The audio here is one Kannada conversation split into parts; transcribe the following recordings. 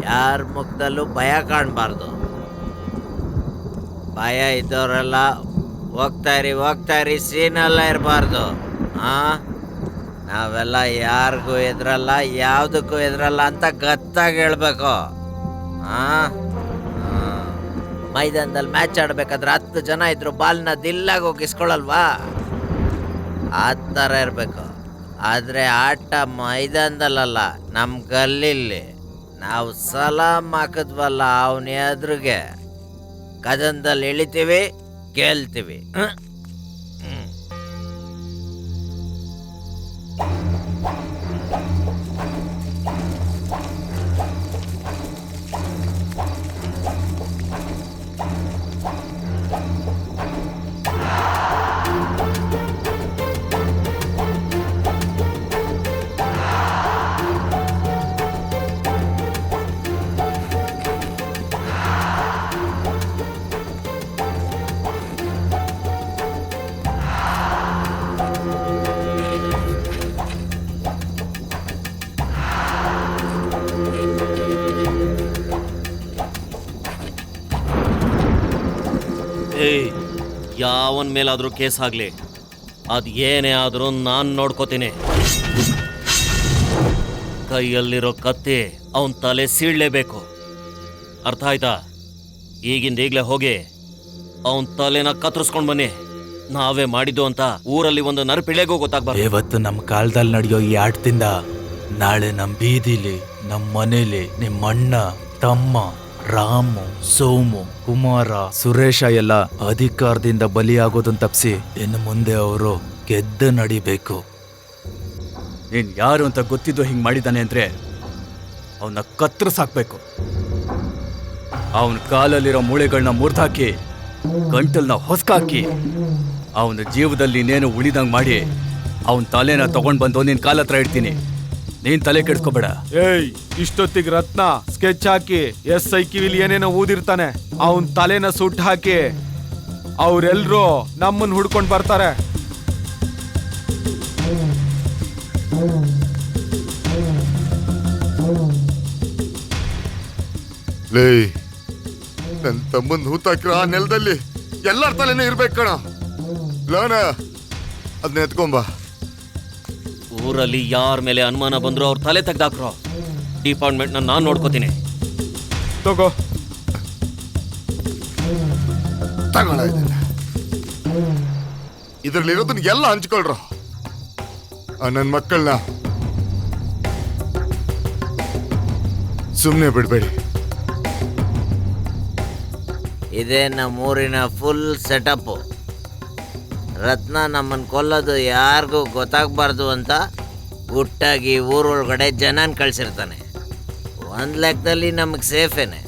ಯಾರ ಮುಖದಲ್ಲೂ ಭಯ ಕಾಣಬಾರ್ದು. ಭಯ ಇದ್ದವರೆಲ್ಲ ಹೋಗ್ತಾ ಇರಿ ಸೀನೆಲ್ಲ ಇರಬಾರ್ದು. ನಾವೆಲ್ಲ ಯಾರಿಗೂ ಎದುರಲ್ಲ, ಯಾವುದಕ್ಕೂ ಎದುರಲ್ಲ ಅಂತ ಗತ್ತಾಗಿ ಹೇಳ್ಬೇಕು. ಮೈದಾನದಲ್ಲಿ ಮ್ಯಾಚ್ ಆಡ್ಬೇಕಾದ್ರೆ 10 ಜನ ಇದ್ರು ಬಾಲ್ನ ದಿಲ್ಲಾಗಿ ಹೋಗಿಸ್ಕೊಳಲ್ವಾ, ಆ ಥರ ಇರಬೇಕು. ಆದರೆ ಆಟ ಮೈದಾನದಲ್ಲ, ನಮ್ಮ ಗಲ್ಲಿಲ್ಲಿ. ನಾವು ಸಲಾಮ್ ಹಾಕಿದ್ವಲ್ಲ ಅವನ ಎದುರಿಗೆ, ಕದನದಲ್ಲಿ ಇಳಿತೀವಿ, ಗೆಲ್ತೀವಿ. ಯಾವನ್ ಮೇಲಾದ್ರೂ ಕೇಸ್ ಆಗ್ಲಿ, ಅದ್ ಏನೇ ಆದ್ರೂ ನಾನ್ ನೋಡ್ಕೋತೀನಿ. ಕೈಯಲ್ಲಿರೋ ಕತ್ತಿ ಅವನ್ ತಲೆ ಸೀಳ್ಲೇಬೇಕು. ಅರ್ಥ ಆಯ್ತಾ? ಈಗಿಂದ ಈಗ್ಲೇ ಹೋಗಿ ಅವನ್ ತಲೆನ ಕತ್ತರಿಸ್ಕೊಂಡ್ ಬನ್ನಿ. ನಾವೇ ಮಾಡಿದ್ದು ಅಂತ ಊರಲ್ಲಿ ಒಂದು ನರಪಿಳೆಗೂ ಗೊತ್ತಾಗ್ಬಾರ್ದು. ಇವತ್ತು ನಮ್ಮ ಕಾಲದಲ್ಲಿ ನಡೆಯೋ ಈ ಆಟದಿಂದ ನಾಳೆ ನಮ್ಮ ಬೀದಿಲಿ, ನಮ್ಮ ಮನೇಲಿ ನಿಮ್ಮ ಅಣ್ಣ, ತಮ್ಮ, ರಾಮು, ಸೋಮು, ಕುಮಾರ, ಸುರೇಶ ಎಲ್ಲ ಅಧಿಕಾರದಿಂದ ಬಲಿಯಾಗೋದನ್ನ ತಪ್ಪಿಸಿ ಇನ್ನು ಮುಂದೆ ಅವರು ಗೆದ್ದು ನಡಿಬೇಕು. ನೀನ್ ಯಾರು ಅಂತ ಗೊತ್ತಿದ್ದು ಹಿಂಗ್ ಮಾಡಿದ್ದಾನೆ ಅಂದ್ರೆ ಅವನ್ನ ಕತ್ತರಿಸಾಕ್ಬೇಕು. ಅವನ ಕಾಲಲ್ಲಿರೋ ಮೂಳೆಗಳನ್ನ ಮುರಿದಾಕಿ ಗಂಟಲ್ನ ಹೊಸ್ಕಾಕಿ ಅವನ ಜೀವದಲ್ಲಿ ಇನ್ನೇನು ಉಳಿದಂಗ್ ಮಾಡಿ ಅವನ ತಲೆನ ತಗೊಂಡ್ ಬಂದು ನಿನ್ ಕಾಲ ಹತ್ರ ಇಡ್ತೀನಿ. ನೀನ್ ತಲೆ ಕೆಡ್ಸ್ಕೋಬೇಡ. ಇಷ್ಟೊತ್ತಿಗೆ ರತ್ನ ಸ್ಕೆಚ್ ಹಾಕಿ SI ಕಿವಿಲಿ ಏನೇನೋ ಊದಿರ್ತಾನೆ, ಅವನ್ ತಲೆನ ಸುಟ್ಟು ಹಾಕಿ ಅವ್ರೆಲ್ರೂ ನಮ್ಮನ್ ಹುಡ್ಕೊಂಡ್ ಬರ್ತಾರೆ. ಲೇ, ನನ್ ತಮ್ಮನ್ ಹೂತಾಕಿರೋ ಆ ನೆಲದಲ್ಲಿ ಎಲ್ಲರ ತಲೆನೂ ಇರ್ಬೇಕು ಕಣ. ಲೋನ ಅದನ್ನ ಎತ್ಕೊಂಬ. ಊರಲ್ಲಿ ಯಾರ ಮೇಲೆ ಅನುಮಾನ ಬಂದ್ರು ಅವ್ರ ತಲೆ ತೆಗ್ದಾಕ್ರೋ. ಡಿಪಾರ್ಟ್ಮೆಂಟ್ ನಾನ್ ನೋಡ್ಕೋತೀನಿ. ತಗೋ ತಗೊಳ. ಇದ್ರಲ್ಲಿರೋದನ್ನ ಎಲ್ಲ ಹಂಚ್ಕೊಳ್ರು. ನನ್ನ ಮಕ್ಕಳನ್ನ ಸುಮ್ಮನೆ ಬಿಡ್ಬೇಡಿ. ಇದೇ ನಮ್ಮೂರಿನ ಫುಲ್ ಸೆಟಪ್. ರತ್ನ ನಮ್ಮನ್ನು ಕೊಲ್ಲೋದು ಯಾರಿಗೂ ಗೊತ್ತಾಗಬಾರ್ದು ಅಂತ ಗುಟ್ಟಾಗಿ ಊರೊಳಗಡೆ ಜನನ ಕಳಿಸಿರ್ತಾನೆ. ಒಂದು ಲೆಕ್ಕದಲ್ಲಿ ನಮಗೆ ಸೇಫೇನೆ,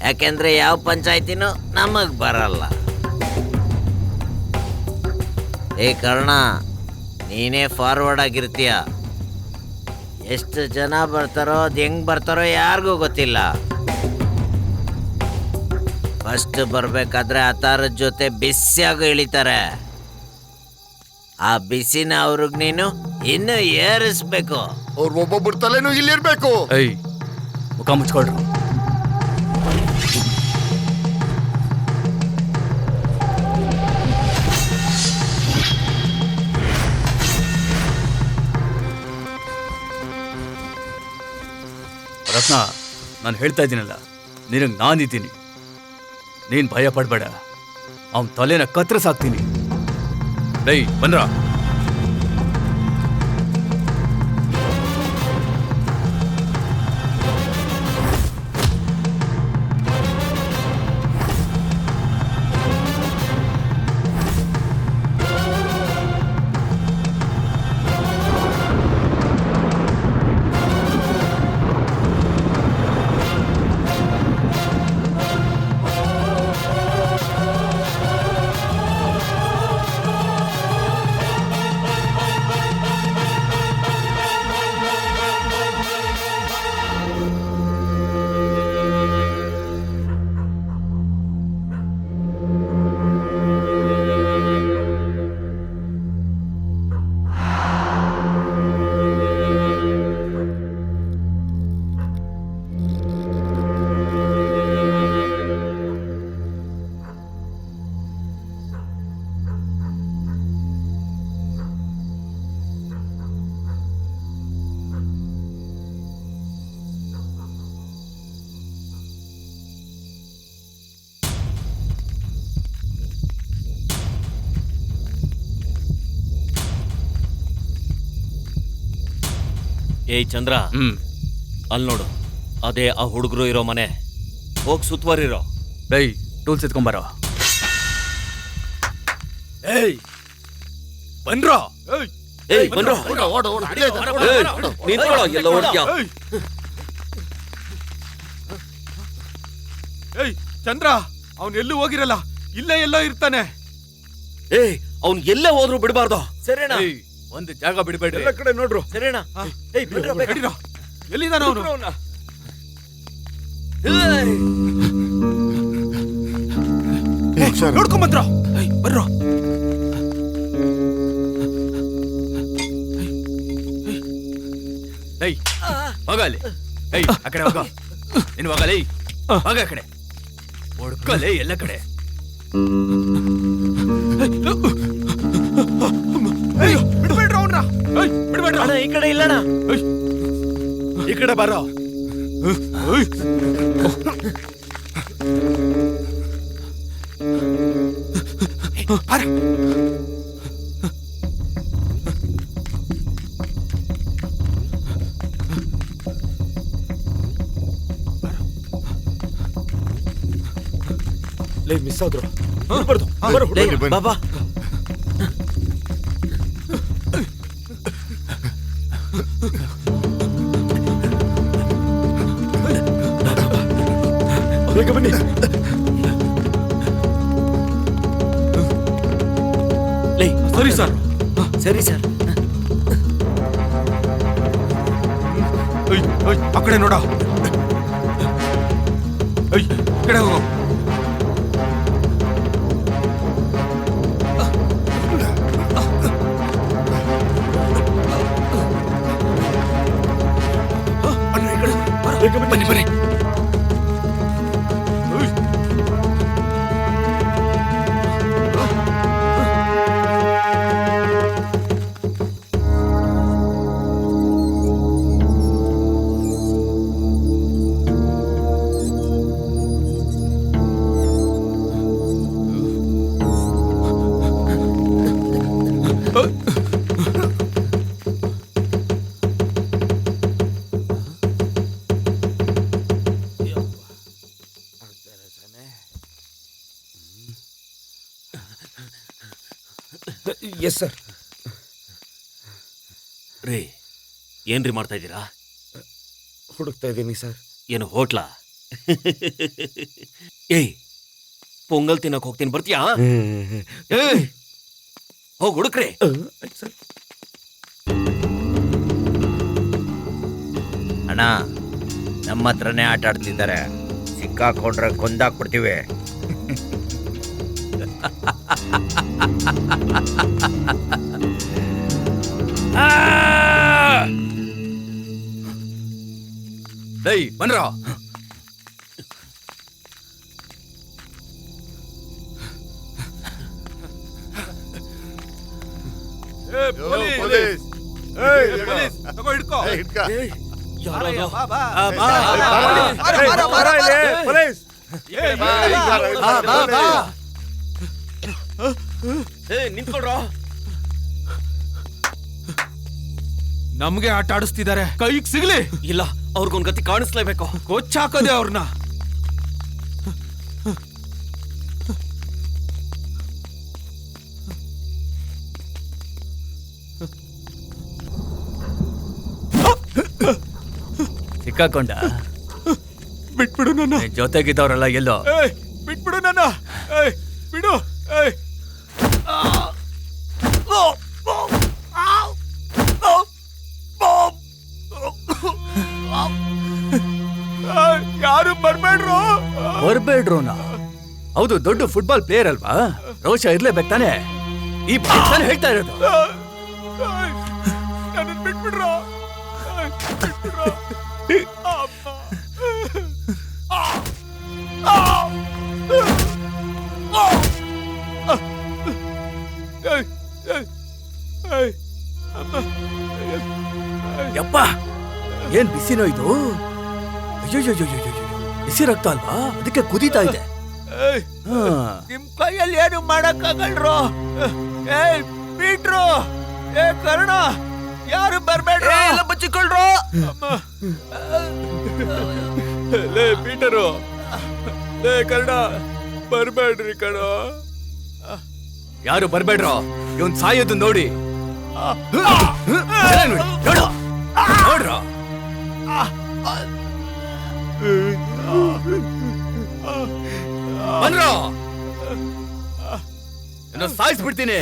ಯಾಕೆಂದರೆ ಯಾವ ಪಂಚಾಯ್ತಿನೂ ನಮಗೆ ಬರಲ್ಲ. ಏ ಕರ್ಣ, ನೀನೇ ಫಾರ್ವರ್ಡ್ ಆಗಿರ್ತೀಯ. ಎಷ್ಟು ಜನ ಬರ್ತಾರೋ, ಅದು ಹೆಂಗೆ ಬರ್ತಾರೋ ಯಾರಿಗೂ ಗೊತ್ತಿಲ್ಲ. ಫಸ್ಟ್ ಬರಬೇಕಾದ್ರೆ ಅತಾರದ ಜೊತೆ ಬಿಸಿಯಾಗಿ ಇಳಿತಾರೆ. ಆ ಬಿಸಿನ ಅವ್ರಿಗೆ ನೀನು ಇನ್ನು ಏರಿಸ್ಬೇಕು. ಅವ್ರ ಒಬ್ಬೊಬ್ಬರ ತಲೆನೂ ಇಲ್ಲಿರ್ಬೇಕು. ಮುಖ ಮುಚ್ಕೊಳ್ರು. ರತ್ನ, ನಾನು ಹೇಳ್ತಾ ಇದ್ದೀನಲ್ಲ, ನಿನಗೆ ನಾನಿದ್ದೀನಿ. ನೀನ್ ಭಯ ಪಡ್ಬೇಡ. ಅವನ್ ತಲೆನ ಕತ್ತರಿಸಾಕ್ತೀನಿ. ಬನ್ರ. ಏಯ್ ಚಂದ್ರ, ಅಲ್ಲಿ ನೋಡು, ಅದೇ ಆ ಹುಡುಗರು ಇರೋ ಮನೆ. ಹೋಗ್ ಸುತ್ತುವರಿರೋ. Dye tools ಎತ್ಕೊಂಬಾರೋ. ಏಯ್ ಬನ್ರೋ. ಏಯ್ ಬನ್ರೋ. ನಿಂತ್ಕೊಳ್ಳೋ, ಎಲ್ಲ ಹೊಡ್ತೀಯ. ಏಯ್ ಚಂದ್ರ, ಅವನ್ ಎಲ್ಲೂ ಹೋಗಿರಲ್ಲ, ಇಲ್ಲೇ ಎಲ್ಲೋ ಇರ್ತಾನೆ. ಏಯ್ ಅವ್ನ್ ಎಲ್ಲೇ ಹೋದ್ರು ಬಿಡಬಾರ್ದು. ಸರಿನಾ? ಒಂದು ಜಾಗ ಬಿಡಬೇಡ್ರಿ. ಎಲ್ಲ ಕಡೆ ನೋಡ್ರು. ಸರಿನಾ? ಏಯ್ ಬಿಡ್ರೋ, ನಡೀರೋ. ಎಲ್ಲಿದಾನ ಅವನು? ನೋಡ್ಕೊಂಬಂದ್ರ. ಬರ್ರೋ. ಏಯ್ ಹೋಗ ಅಲ್ಲಿ. ಏಯ್ ಆ ಕಡೆ ಹೋಗ. ನೀನು ಹೋಗಲಿ. ಹೋಗ ಆ ಕಡೆ. ಹೊಡ್ಕಲೆ ಎಲ್ಲ ಕಡೆ. ಬಿಡ್ಬೇಡ್ರ ಅವ್ನ. ಬಿಡ್ಬೇಡ್ರ. ಅಣ್ಣ ಈ ಕಡೆ ಇಲ್ಲಣ್ಣ. ಈ ಕಡೆ ಬರೋ. ಲೇ ಮಿಸ್ ಆದ್ರು. ಬಾಬಾ ಬೇಗ ಬನ್ನಿ. ಲೇ ಸರಿ ಸರ್. ಸರಿ ಸರ್. ಆ ಕಡೆ ನೋಡ. ಕಡೆ ಹೋಗೋ. ಬನ್ನಿ ಬನ್ನಿ. Yes sir. ರೀ ಏನ್ರಿ ಮಾಡ್ತಾ ಇದ್ದೀರಾ? ಹುಡುಕ್ತಾ ಇದ್ದೀನಿ ಸರ್. ಏನು ಹೋಟ್ಲಾ? ಏಯ್ ಪೊಂಗಲ್ ತಿನ್ನಕ್ ಹೋಗ್ತೀನಿ, ಬರ್ತೀಯಾ? ಏಯ್ ಹೋಗ್ ಹುಡುಕ್ರಿ. ಅಣ್ಣ, ನಮ್ಮ ಹತ್ರನೇ ಆಟ ಆಡ್ತಿದ್ದಾರೆ. ಸಿಕ್ಕಾಕೊಂಡ್ರೆ ಕೊಂದಾಕ್ಬಿಡ್ತೀವಿ. ಏಯ್ ಬನ್ರೋ. ಪೊಲೀಸ್. ತಗೋ ಹಿಡ್ಕೋ. ನಿಂತ್ಕೊಳ್ರೋ. ನಮ್ಗೆ ಆಟ ಆಡಿಸ್ತಿದ್ದಾರೆ. ಕೈಗೆ ಸಿಗ್ಲಿ. ಇಲ್ಲ, ಅವ್ರಿಗೊಂದ್ ಗತಿ ಕಾಣಿಸ್ಲೇಬೇಕು. ಕೊಚ್ಚಾಕೋದೆ ಅವ್ರನ್ನ. ಸಿಕ್ಕಾಕೊಂಡ. ಬಿಟ್ಬಿಡು ನನ್ನ. ಜೊತೆಗಿದ್ದವರೆಲ್ಲ ಎಲ್ಲೋ. ಬಿಟ್ಬಿಡು ನನ್ನ. ಬಿಡು. ಯಾರು ಬರ್ಬೇಡ್ರು. ಬರ್ಬೇಡ್ರೋನಾ? ಹೌದು, ದೊಡ್ಡ ಫುಟ್ಬಾಲ್ ಪ್ಲೇಯರ್ ಅಲ್ವಾ? ರೋಷ ಇರ್ಲೇಬೇಕು ತಾನೆ. ಈ ತಾನೆ ಹೇಳ್ತಾ ಇರೋದು. ನನ್ನ ಬಿಟ್ಬಿಡ್ರು. ಯಪ್ಪ, ಏನ್ ಬಿಸಿನೋ ಇದು? ಅಯ್ಯೋ, ಬಿಸಿ ರಕ್ತ ಅಲ್ವಾ? ಅದಕ್ಕೆ ಕುದೀತಾ ಇದೆ. ನಿಮ್ ಕೈಯಲ್ಲಿ ಏನು ಮಾಡಕ್ಕಾಗಲ್ರು. ಏಯ್ ಬೀಟ್ರು. ಏ ಕರ್ಣ, ಯಾರು ಬರ್ಬೇಡ್ರ ಬಚ್ಚಿಕೊಳ್ರು. ಲೇ ಪೀಟರು, ಲೇ ಕರ್ಣ, ಬರ್ಬೇಡ್ರಿ ಕಣ. ಯಾರು ಬರ್ಬೇಡ್ರ, ಇವನ್ ಸಾಯೋದು ನೋಡಿ. ಜನ ನೋಡಿ, ನೋಡ್ರ ಬನ್ರ, ಏನೋ ಸಾಯಿಸ್ಬಿಡ್ತೀನಿ.